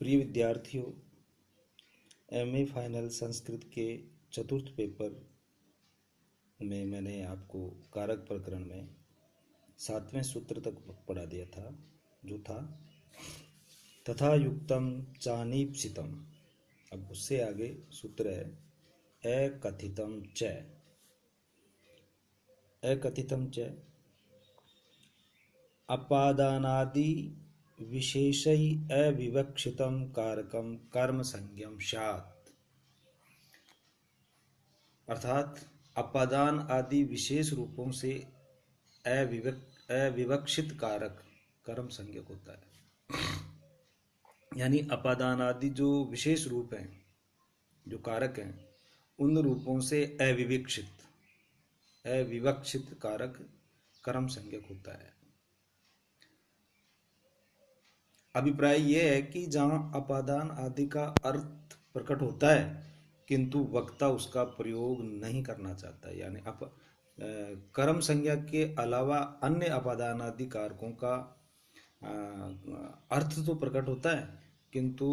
प्रिय विद्यार्थियों, MA final Sanskrit के चतुर्थ पेपर में मैंने आपको कारक प्रकरण में 7वें सूत्र तक पढ़ा दिया था, जो था तथा युक्तम चानीप्सितम। अब उससे आगे सूत्र है अकथितम च। अकथितम च अपादानादि विशेषै अविवक्षितम कारकम कर्म संज्ञम स्यात्। अर्थात अपादान आदि विशेष रूपों से अविवक्षित कारक कर्म संज्ञक होता है। यानी अपादान आदि जो विशेष रूप हैं, जो कारक हैं, उन रूपों से अविवक्षित कारक कर्म संज्ञक होता है। अभिप्राय यह है कि जहाँ अपादान आदि का अर्थ प्रकट होता है किंतु वक्ता उसका प्रयोग नहीं करना चाहता, यानी कर्म संज्ञा के अलावा अन्य अपादान आदि कारकों का अर्थ तो प्रकट होता है किंतु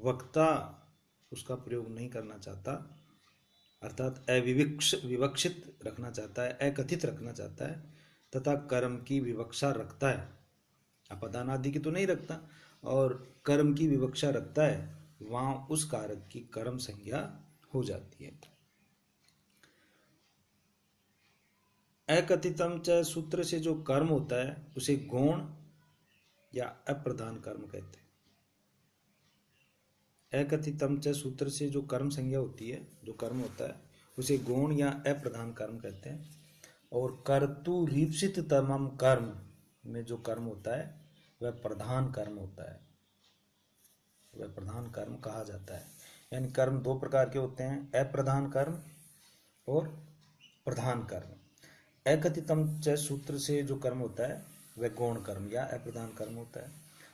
वक्ता उसका प्रयोग नहीं करना चाहता, अर्थात विवक्षित रखना चाहता है, अकथित रखना चाहता है, तथा कर्म की विवक्षा रखता है। अपादान आदि की तो नहीं रखता, और कर्म की विवक्षा रखता है, वहां उस कारक की कर्म संज्ञा हो जाती है। अकथितम च सूत्र से जो कर्म होता है उसे गौण या अप्रधान कर्म कहते हैं। अकथितम च सूत्र से जो कर्म संज्ञा होती है, जो कर्म होता है, उसे गौण या अप्रधान कर्म कहते हैं। और कर्तु रीप्सित तमम कर्म में जो कर्म होता है वह प्रधान कर्म होता है, वह प्रधान कर्म कहा जाता है। यानी कर्म दो प्रकार के होते हैं, अप्रधान कर्म और प्रधान कर्म। अकथितम च सूत्र से जो कर्म होता है वह गौण कर्म या अप्रधान कर्म होता है,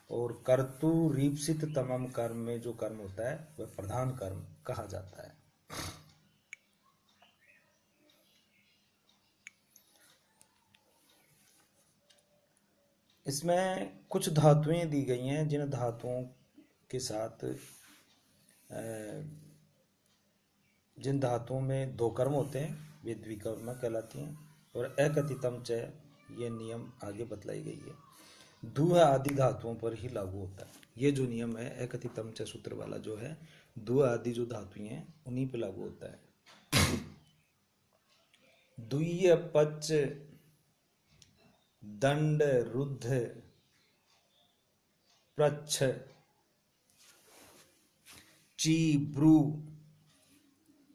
और कर्तु रीप्सित तमम कर्म में जो कर्म होता है वह प्रधान कर्म कहा जाता है। इसमें कुछ धातुएं दी गई हैं, जिन धातुओं के साथ जिन धातुओं में दो कर्म होते हैं वे द्विकर्म कहलाती हैं। और अकथितम च ये नियम आगे बतलाई गई है, दुह आदि धातुओं पर ही लागू होता है। ये जो नियम है अकथितम च सूत्र वाला जो है, दुह आदि जो धातुएं हैं उन्हीं पे लागू होता है। दुह्य पच दंड रुद्ध प्रच्छ ची ब्रू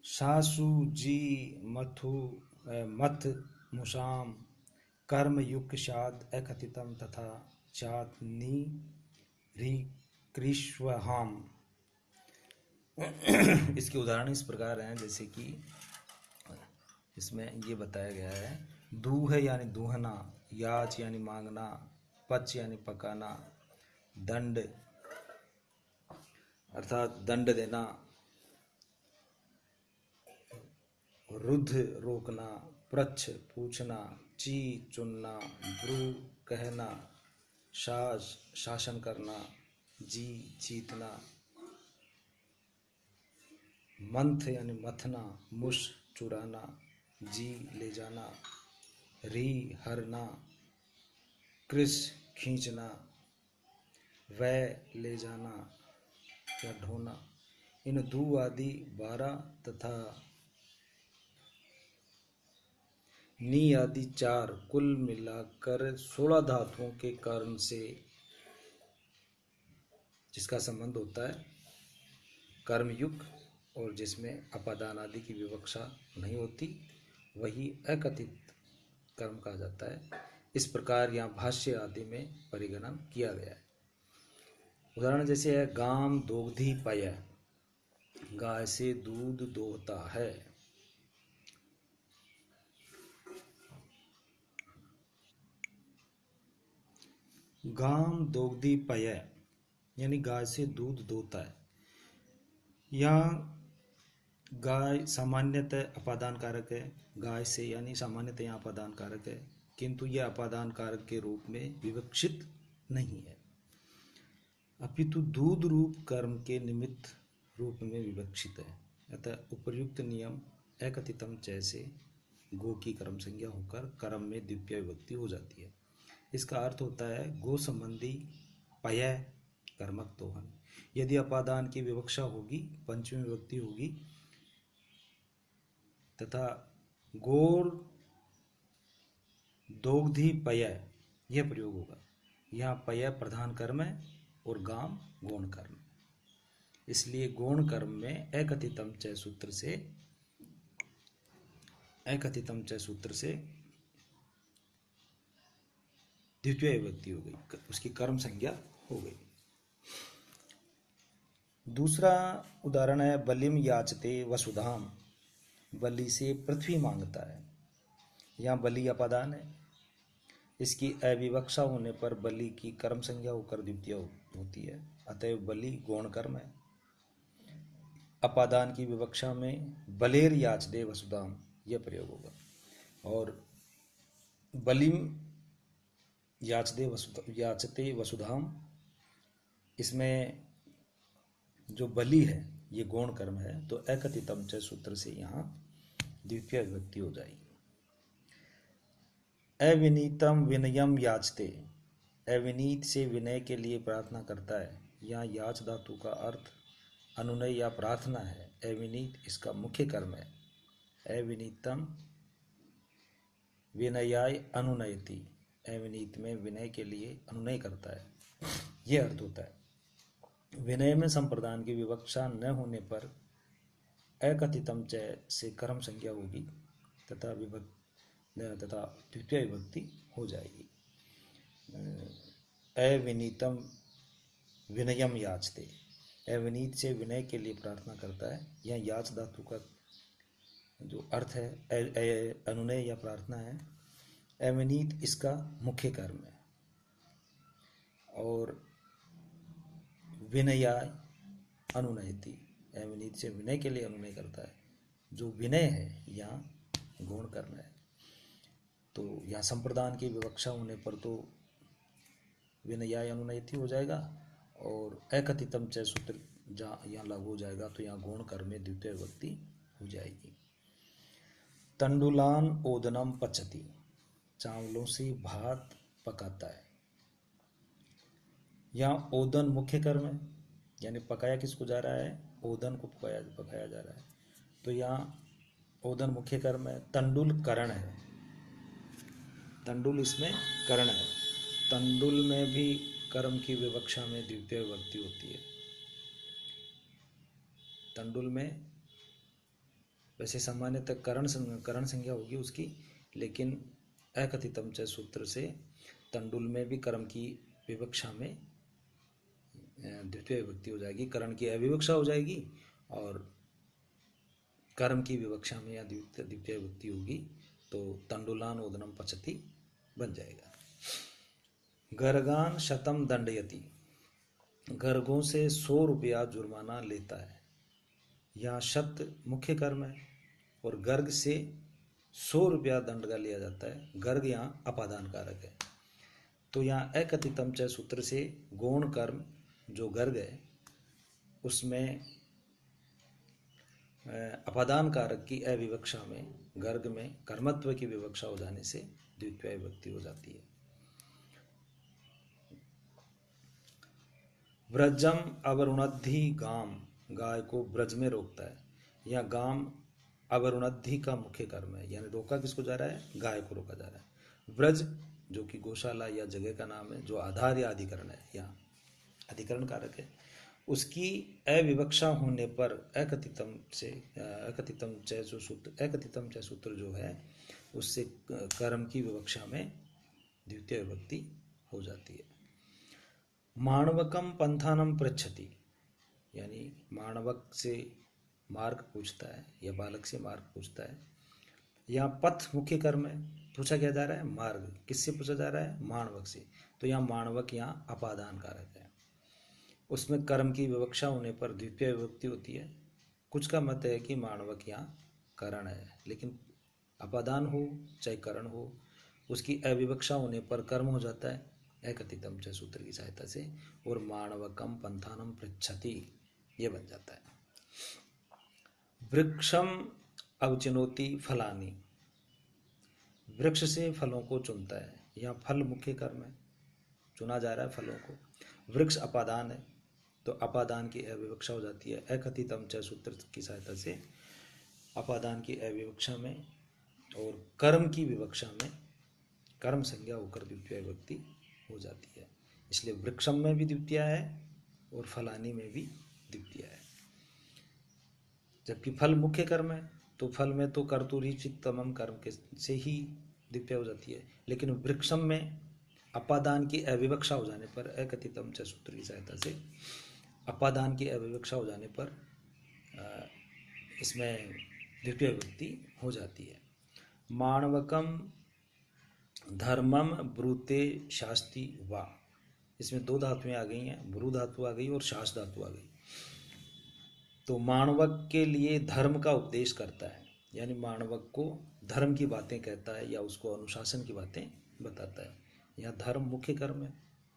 सासु जी मथु मथ मुसाम कर्म युक्त शाद अकथितम तथा चात नी री कृष्वहाम। इसके उदाहरण इस प्रकार हैं, जैसे कि इसमें ये बताया गया है, दूह यानी दूहना, याच यानी मांगना, पच यानी पकाना, दंड अर्थात दंड देना, रुद्ध रोकना, प्रच्छ पूछना, ची चुनना, ब्रू कहना, शास शासन करना, जी जीतना, मंथ यानी मथना, मुश चुराना, जी ले जाना, री हरना, कृष खींचना, वह ले जाना या ढोना। इन दू आदि 12 तथा नी आदि 4 कुल मिलाकर 16 धातुओं के कारण से जिसका संबंध होता है कर्मयुक्त, और जिसमें अपादान आदि की विवक्षा नहीं होती, वही अकथित कर्म कहा जाता है। इस प्रकार यहाँ भाष्य आदि में परिगणन किया गया है। उदाहरण जैसे है, गाम दोग्धी पय, गाय से दूध दोहता है। गाम दोग्धी पय यानी गाय से दूध दोहता है। यहाँ गाय सामान्यतः अपादान कारक है, गाय से यानी सामान्यतः यहाँ अपादान कारक है, किंतु यह अपादान कारक के रूप में विवक्षित नहीं है। अपितु दूध रूप कर्म के निमित्त रूप में विवक्षित है। अतः उपर्युक्त नियम एकथितम च से गो की कर्म संज्ञा होकर कर्म में द्वितीय विभक्ति हो जाती है। इसका अर्थ होता है गो संबंधी पय कर्मक दोहन। यदि अपादान की विवक्षा होगी, पंचमी विभक्ति होगी तथा गोर दोग्धी पय यह प्रयोग होगा। यहाँ पय प्रधान कर्म है और गाम गौण कर्म, इसलिए गौण कर्म में एकथितम च सूत्र से द्वितीय विभक्ति हो गई, उसकी कर्म संज्ञा हो गई। दूसरा उदाहरण है बलिम याचते वसुधाम। बलि से पृथ्वी मांगता है। यहाँ बलि अपादान है, इसकी अविवक्षा होने पर बलि की कर्म संज्ञा होकर द्वितीय होती है, अतएव बलि गौण कर्म है। अपादान की विवक्षा में बलेर याचदे वसुधाम यह प्रयोग होगा। और बलिम याचते वसुधाम, इसमें जो बलि है ये गौण कर्म है, तो एकथितम च सूत्र से यहाँ द्वितीय विभक्ति हो जाएगी। अविनीतम विनयम याचते, अविनीत से विनय के लिए प्रार्थना करता है। यहाँ याच धातु का अर्थ अनुनय या प्रार्थना है। अविनीत इसका मुख्य कर्म है। अविनीतम विनयाय अनुनयति, अविनीत में विनय के लिए अनुनय करता है, यह अर्थ होता है। विनय में संप्रदान की विवक्षा न होने पर एकथितम च से कर्म संज्ञा होगी तथा द्वितीय विभक्ति हो जाएगी। अविनीतम विनयम याचते, अविनीत से विनय के लिए प्रार्थना करता है। यह याच धातु का जो अर्थ है अनुनय या प्रार्थना है। अविनीत इसका मुख्य कर्म है और विनयाय अनुनयति, अविनीत से विनय के लिए अनुनय करता है। जो विनय है यहाँ गौण कर्म है, तो यहाँ संप्रदान की विवक्षा होने पर तो विनयाय अनुनयति हो जाएगा और एकथितम च सूत्र जहाँ यहाँ लागू हो जाएगा तो यहाँ गौण कर्म में द्वितीय विभक्ति हो जाएगी। तंडुलान ओदनम पचती, चावलों से भात पकाता है। यहाँ ओदन मुख्य कर्म है, यानी पकाया किसको जा रहा है, ओदन को पकाया जा रहा है, तो यहाँ ओदन मुख्य कर्म है। तंडुल करण है, तंडुल इसमें करण है। तंडुल में भी कर्म की विवक्षा में द्वितीय विभक्ति होती है। तंडुल में वैसे सामान्यतः करण संज्ञा होगी उसकी, लेकिन एकथितम च सूत्र से तंडुल में भी कर्म की विवक्षा में द्वितीय विभक्ति हो जाएगी। करण की अविवक्षा हो जाएगी और कर्म की विवक्षा में या द्वितीय विभक्ति होगी, तो तंडुलान ओदनम पचती बन जाएगा। गर्गान शतम दंडयति, गर्गों से 100 रुपया जुर्माना लेता है। यहाँ शत मुख्य कर्म है और गर्ग से 100 रुपया दंड का लिया जाता है। गर्ग यहाँ अपादान कारक है, तो यहाँ एकथितम च सूत्र से गौण कर्म जो गर्ग है उसमें अपादान कारक की अविवक्षा में गर्ग में कर्मत्व की विवक्षा हो जाने से द्वितीय विभक्ति हो जाती है। व्रजम अवरुणद्धि गाम, गाय को ब्रज में रोकता है। यह गाम अवरुणद्धि का मुख्य कर्म है, यानी रोका किसको जा रहा है, गाय को रोका जा रहा है। ब्रज जो कि गौशाला या जगह का नाम है, जो आधार या अधिकरण है, यहाँ अधिकरण कारक है, उसकी अविवक्षा होने पर एकथितम च सूत्र जो है उससे कर्म की विवक्षा में द्वितीय विभक्ति हो जाती है। माणवकम पंथानम पृच्छति, यानी माणवक से मार्ग पूछता है या बालक से मार्ग पूछता है। यहाँ पथ मुख्य कर्म है, पूछा क्या जा रहा है, मार्ग। किससे पूछा जा रहा है, माणवक से, तो यहाँ माणवक यहाँ अपादान कारक है। उसमें कर्म की विवक्षा होने पर द्वितीय विभक्ति होती है। कुछ का मत है कि माणवक यहाँ करण है, लेकिन अपादान हो चाहे करण हो, उसकी अविवक्षा होने पर कर्म हो जाता है, एकथितम च सूत्र की सहायता से, और माणवकम पंथानम पृच्छति, ये बन जाता है। वृक्षम अवचिनोति फलानी, वृक्ष से फलों को चुनता है। यहाँ फल मुख्य कर्म है, चुना जा रहा है फलों को। वृक्ष अपादान है, तो अपादान की अविवक्षा हो जाती है। एकथितम च सूत्र की सहायता से अपादान की अविवक्षा में और कर्म की विवक्षा में कर्म संज्ञा होकर द्वितीय विभक्ति हो जाती है। इसलिए वृक्षम में भी द्वितीय है और फलानी में भी द्वितीय है। जबकि फल मुख्य कर्म है, तो फल में तो कर्तुरीचितमम कर्म के से ही द्वितीय हो जाती है। लेकिन वृक्षम में अपादान की अविवक्षा हो जाने पर, एकथितम च सूत्र की सहायता से अपादान की अविवक्षा हो जाने पर इसमें द्वितीय विभक्ति हो जाती है। माणवकम धर्मम ब्रूते शास्ति वा, इसमें दो धातुएं आ गई हैं, ब्रू धातु आ गई और शास धातु आ गई। तो माणवक के लिए धर्म का उपदेश करता है, यानी माणवक को धर्म की बातें कहता है या उसको अनुशासन की बातें बताता है। यहाँ धर्म मुख्य कर्म है,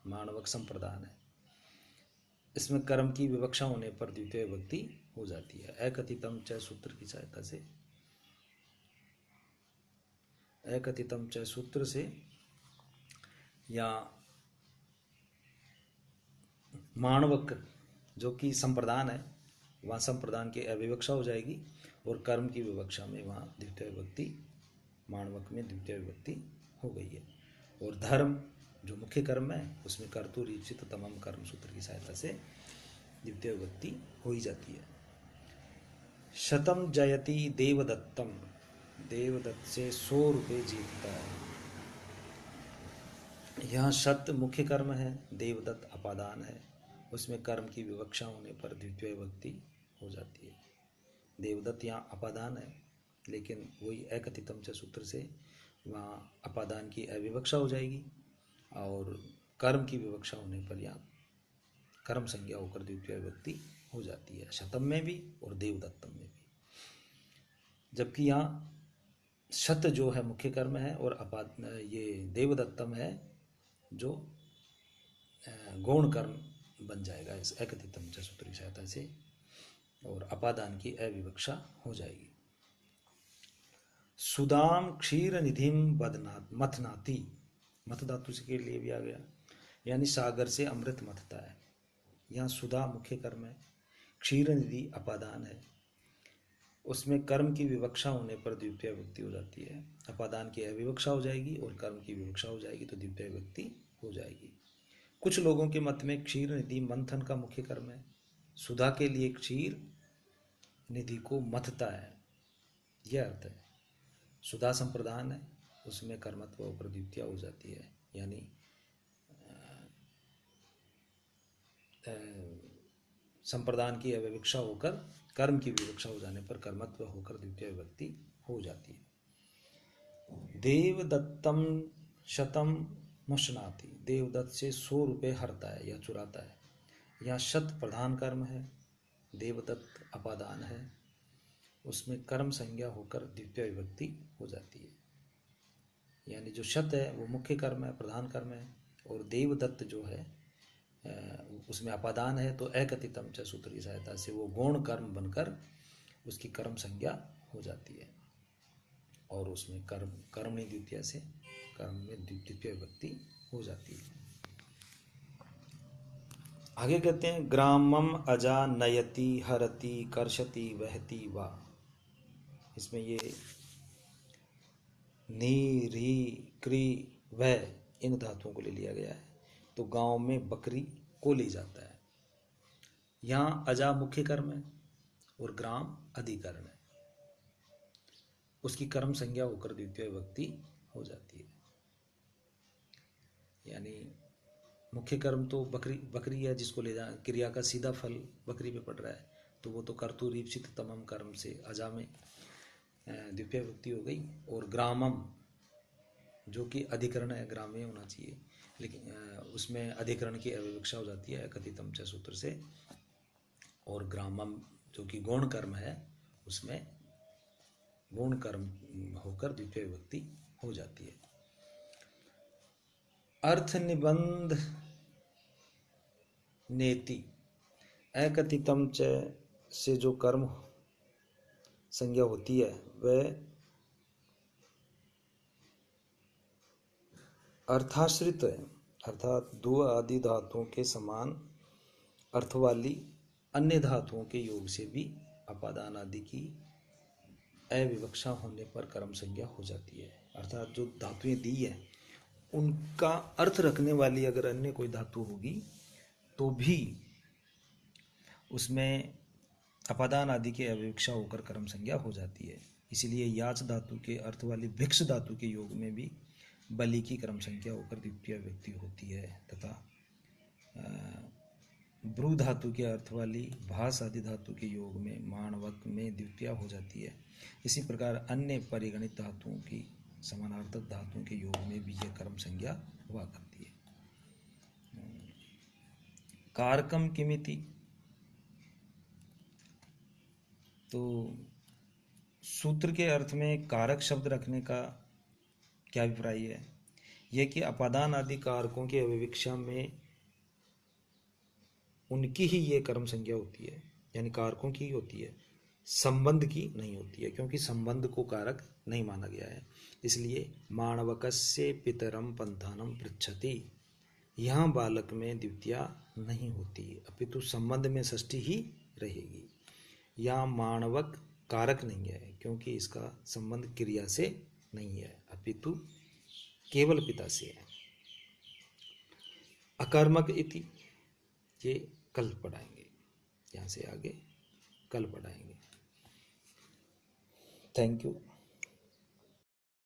माणवक संप्रदान है। इसमें कर्म की विवक्षा होने पर द्वितीय विभक्ति हो जाती है। एकथितम च सूत्र की सहायता से, एकथितम च सूत्र से या माणवक जो कि संप्रदान है, वहाँ संप्रदान की अविवक्षा हो जाएगी और कर्म की विवक्षा में वहाँ द्वितीय विभक्ति, माणवक में द्वितीय विभक्ति हो गई है। और धर्म जो मुख्य कर्म है, उसमें कर्तुरीप्सित तमाम कर्म सूत्र की सहायता से द्वितीय विभक्ति हो ही जाती है। शतम जयति देवदत्तम, देवदत्त से 100 रुपये जीतता है। यहाँ शत मुख्य कर्म है, देवदत्त अपादान है, उसमें कर्म की विवक्षा होने पर द्वितीय विभक्ति हो जाती है। देवदत्त यहाँ अपादान है, लेकिन वही एकथितम च सूत्र से वहाँ अपादान की अविवक्षा हो जाएगी और कर्म की विवक्षा होने पर यहाँ कर्म संज्ञा होकर द्वितीय विभक्ति हो जाती है, शतम में भी और देवदत्तम में भी। जबकि यहाँ शत जो है मुख्य कर्म है और ये देवदत्तम है जो गौण कर्म बन जाएगा इस एकथितम च सूत्र की सहायता से, और अपादान की अविवक्षा हो जाएगी। सुदाम क्षीर निधिम बदनात मथनाती, मथ धातु से के लिए भी आ गया, यानी सागर से अमृत मथता है। यहाँ सुधा मुख्य कर्म है, क्षीर निधि अपादान है, उसमें कर्म की विवक्षा होने पर द्वितीय विभक्ति हो जाती है। अपादान की अविवक्षा हो जाएगी और कर्म की विवक्षा हो जाएगी तो द्वितीय विभक्ति हो जाएगी। कुछ लोगों के मत में क्षीर निधि मंथन का मुख्य कर्म है, सुधा के लिए क्षीर निधि को मथता है, यह अर्थ है। सुधा संप्रदान है, उसमें कर्मत्व होकर द्वितीय हो जाती है, यानी संप्रदान की अविवक्षा होकर कर्म की विवक्षा हो जाने पर कर्मत्व होकर द्वितीय विभक्ति हो जाती है। देवदत्तम शतम मुशनाति, देवदत्त से 100 रुपये हरता है या चुराता है। यहाँ शत प्रधान कर्म है, देवदत्त अपादान है, उसमें कर्म संज्ञा होकर द्वितीय विभक्ति हो जाती है। यानी जो शत है वो मुख्य कर्म है, प्रधान कर्म है, और देवदत्त जो है उसमें अपादान है, तो एकथितम च सूत्र की सहायता से वो गौण कर्म बनकर उसकी कर्म संज्ञा हो जाती है और उसमें कर्मणि द्वितीय से कर्म में द्वितीय विभक्ति हो जाती है। आगे कहते हैं ग्रामम अजा नयति हरति कर्षति वहति वा, इसमें ये नी री क्री वह इन धातुओं को ले लिया गया है। तो गांव में बकरी को ले जाता है। यहाँ अजा मुख्य कर्म है और ग्राम अधिकरण है, उसकी कर्म संज्ञा होकर द्वितीय विभक्ति हो जाती है। यानी मुख्य कर्म तो बकरी है जिसको ले जा, क्रिया का सीधा फल बकरी पे पड़ रहा है, तो वो तो कर्तुरीप्सित तमम कर्म से अजा में द्वितीय विभक्ति हो गई। और ग्रामम जो कि अधिकरण है, ग्राम्य होना चाहिए, लेकिन उसमें अधिकरण की अविवक्षा हो जाती है कथितम च सूत्र से। और ग्रामम जो कि गौण कर्म है, उसमें गौण कर्म होकर द्वितीय विभक्ति हो जाती है। अर्थ निबंध नेति अकथितम च से जो कर्म संज्ञा होती है वह अर्थाश्रित है, अर्थात दो आदि धातुओं के समान अर्थ वाली अन्य धातुओं के योग से भी अपादान आदि की अविवक्षा होने पर कर्म संज्ञा हो जाती है। अर्थात जो धातुएं दी है उनका अर्थ रखने वाली अगर अन्य कोई धातु होगी तो भी उसमें अपादान आदि की अविवक्षा होकर कर्म संज्ञा हो जाती है। इसलिए याच धातु के अर्थ वाली भिक्ष धातु के योग में भी बलि की कर्म संज्ञा होकर द्वितीय व्यक्ति होती है तथा ब्रू धातु के अर्थ वाली भास आदि धातु के योग में माणवक में द्वितीय हो जाती है। इसी प्रकार अन्य परिगणित धातुओं की समानार्थक धातुओं के योग में भी यह कर्म संज्ञा हुआ करती है। कारकम किमिति, तो सूत्र के अर्थ में कारक शब्द रखने का क्या अभिप्राय है? यह कि अपादान आदि कारकों के अविवक्षा में उनकी ही ये कर्म संज्ञा होती है, यानी कारकों की ही होती है, संबंध की नहीं होती है, क्योंकि संबंध को कारक नहीं माना गया है। इसलिए माणवकस्य पितरम पंथानम पृच्छति, यहाँ बालक में द्वितीया नहीं होती, अपितु संबंध में षष्ठी ही रहेगी। यहाँ माणवक कारक नहीं है क्योंकि इसका संबंध क्रिया से नहीं है, अपितु केवल पिता से है। अकर्मक इति, ये कल पढ़ाएंगे, यहाँ से आगे कल पढ़ाएंगे। Thank you.